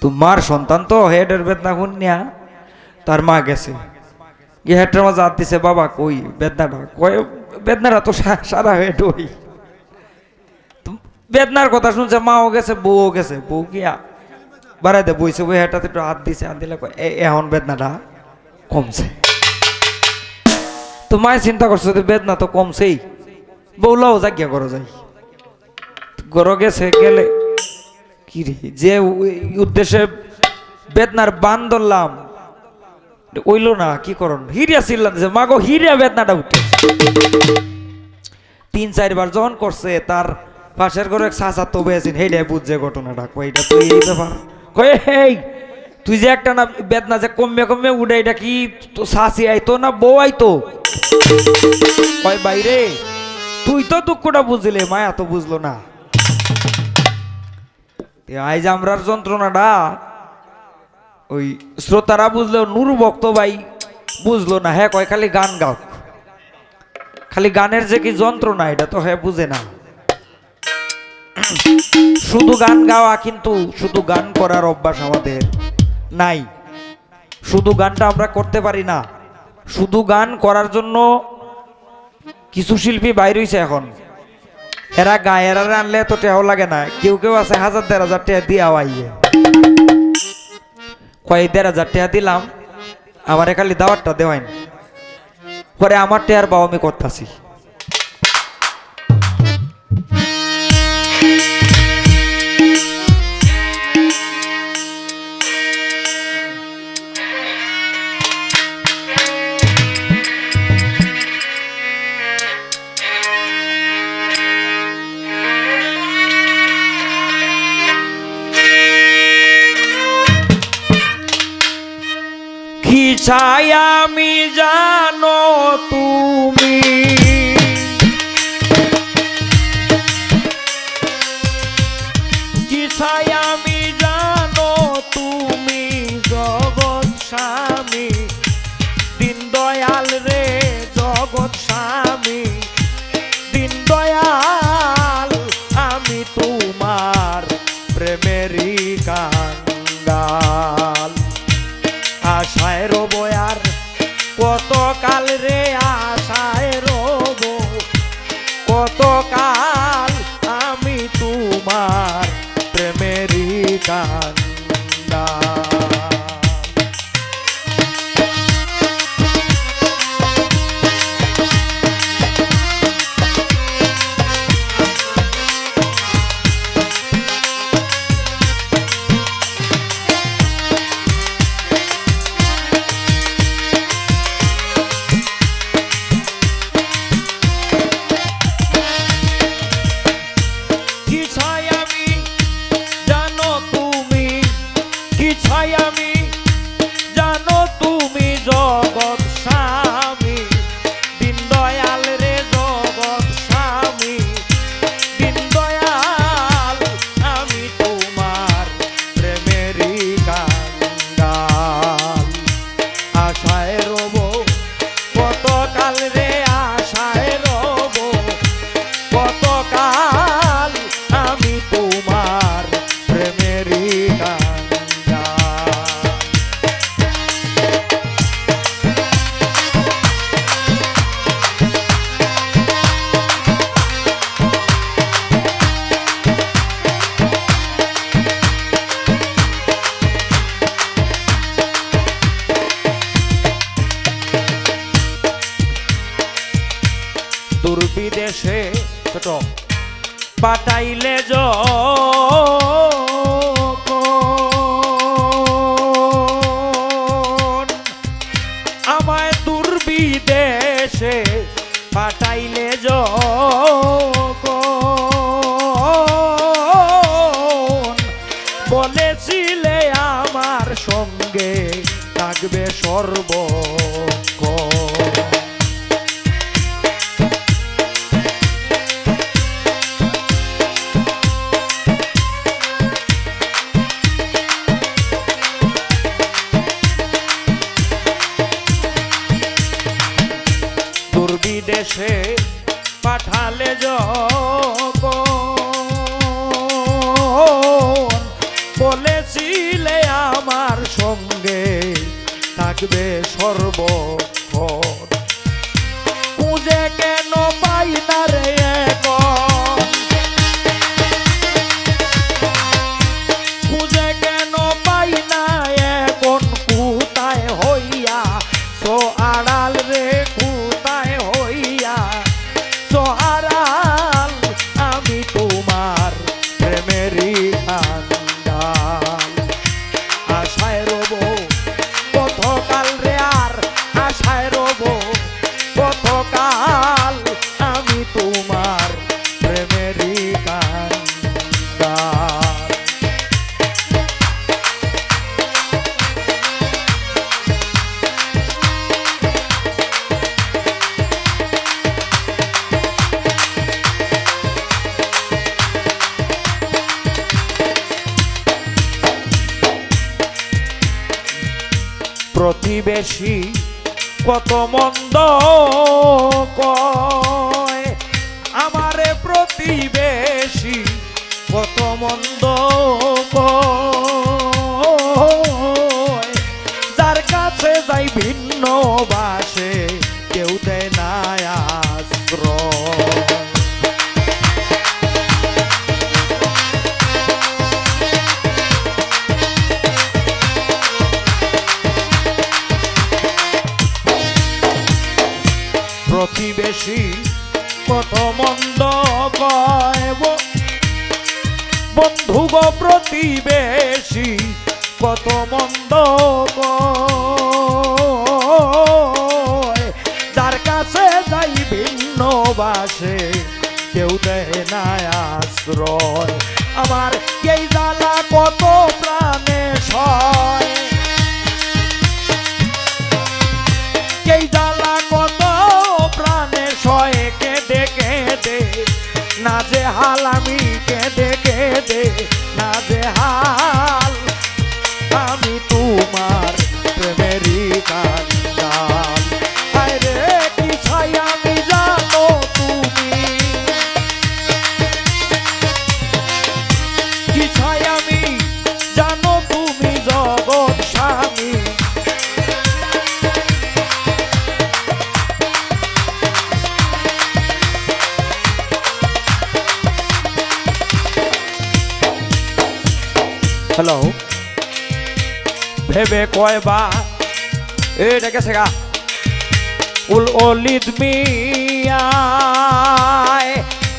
তোমার সন্তান তো হেডের বেদনা শুনিয়া তার মা গেছে গিয়ে হেডের মাঝে হাত দিছে, বাবা কই বেদনাটা, কয় বেদনাটা তো সারা হেড ওই। বেদনার কথা শুনছে, মাও গেছে বউও গেছে, বউ গিয়া বাড়াইতে বইছে, বই হেডটাতে একটু হাত দিছে, হাত দিলে এখন বেদনাটা কমছে। তো মায় চিন্তা করছে বেদনা তো কমছেই, বউলাও জাগিয়া করো যাই, গরো গেছে, গেলে কি রে যে উদ্দেশ্যে বেদনার বান ধরলাম ওইলো না, কি করন হিরিয়া ছিলাম যে মাগো হিরিয়া বেদনাটা উঠে। ৩-৪ বার যখন করছে তার পাশের ঘরে চাচা তো বেয়েছেন, হেডে বুঝছে ঘটনাটা, কইটা তো এই ব্যাপার, কয়ে হেই তুই যে একটা না বেদনা যে কমে কমে উঠে, এটা কি তো শাসি আইতো না বউ আইতো? কয় বাইরে তুই তো দুঃখটা বুঝলে, মায়া তো বুঝলো না। আইজ আমরার যন্ত্রণাটা ওই শ্রোতারা বুঝলেও নুরু ভক্ত ভাই বুঝলো না। হ্যাঁ কয় খালি গান গাও, খালি গানের যে কি যন্ত্রণা এটা তো হ্যাঁ বুঝে না। শুধু গান গাওয়া, কিন্তু শুধু গান করার অভ্যাস আমাদের নাই, শুধু গানটা আমরা করতে পারি না। শুধু গান করার জন্য কিছু শিল্পী বাইর হইছে এখন, এরা গায়ে এরা আনলে তো টেহাও লাগে না, কেউ কেউ আছে 1000-1500 টাকা দিয়া আইয়ে, কয় 1500 টাকা দিলাম আমার খালি দাওয়াতটা দেওয়াইন, পরে আমার টেয়ার বাবা আমি করতেছি। কি চাই আমি জানো তুমি, কি চাই আমি জানো তুমি, জগৎ স্বামী দিন দয়াল রে, জগৎ স্বামী দিন দয়াল, আমি তোমার প্রেমেরই কাঙ্গাল। আশায় রব আর কত কাল রে, আশায় রব কত কাল, আমি তোমার প্রেমেরই কাঙ্গাল। বিদেশে ছোট পাঠাইলে যখন, আমায় দূর বিদেশে পাঠাইলে যখন, বলেছিলে আমার সঙ্গে থাকবে সর্বক্ষণ। বিদেশে পাঠালে যখন, বলেছিলে থাকবে সর্বক্ষণ। খুঁজে কেন পাই না রে এখন, খুঁজে কেন পাই না এখন, কোথায় হইয়া সো আড়াল রে, কোথায় হইয়া সো আড়াল, আমি তোমার প্রেমেরই কান্ডাল। আশায় রব কতকাল রে, আর আশায় রব কতকাল, আমি তোমার প্রেমেরই কান্ডাল। প্রতিবেশী কত মন্দ কয়, আমারে প্রতিবেশী কত মন্দ কয়, যার কাছে যাই ভিন্ন বাসে কেউ দেয় না আশ্রয়। প্রতিবেশী কত মন্দ কয়, বন্ধু গো প্রতিবেশী কত মন্দ কয়, যার কাছে যাই ভিন্ন বাসে কেউ দেয় না আশ্রয়। আমার এই জ্বালা কত প্রাণে সয়, এই জ্বালা কত প্রাণে সয়, কেঁদে কেঁদে না যে হাল, আমি কেঁদে কেঁদে না যে হাল, আমি তোমার প্রেমেরই কান্ডাল। হায় রে কি চাই আমি জানো তুমি, কি চাই আমি জানো তুমি জগৎ স্বামী। হ্যালো, ভেবে কয়বা এটা গেছে গা উল অলিদ মিয়ায়,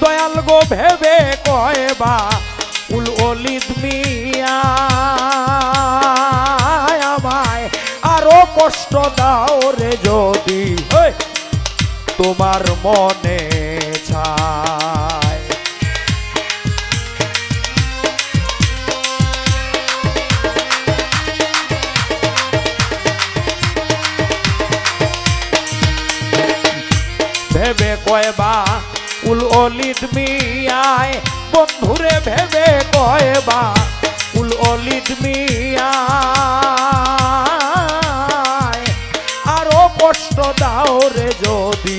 দয়াল গো ভেবে কয়বা উল অলিদ মিয়ায়, আমায় আরো কষ্ট দাও রে যদি তোমার মনে চায়। ভেবে কয়বা উল অলিদ মিয়ায়, বন্ধুরে ভেবে কয়বা উল অলিদ মিয়ায়, আরো কষ্ট দাও রে যদি